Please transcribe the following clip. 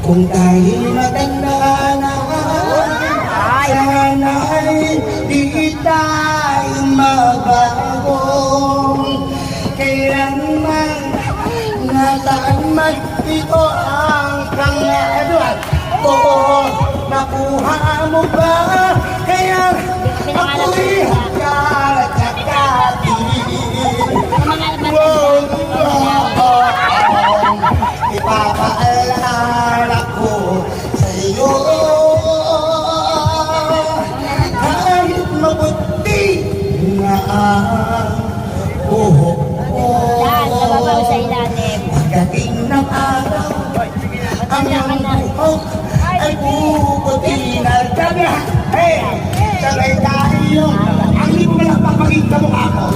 Kung tayo'y matanda na, sana'y di tayo mabago. Kailanman, nasaan man ito ang pangalan ko. Nakuha mo ba? Kaya ako'y ipapaalala ko sa iyo kahit mabuti na ang buhok mo. Pagdating ng araw, ang iyong buhok ay puputi na kanya. Hey! Sabay tayo! Ang hindi mo lang papaging kamukha ko.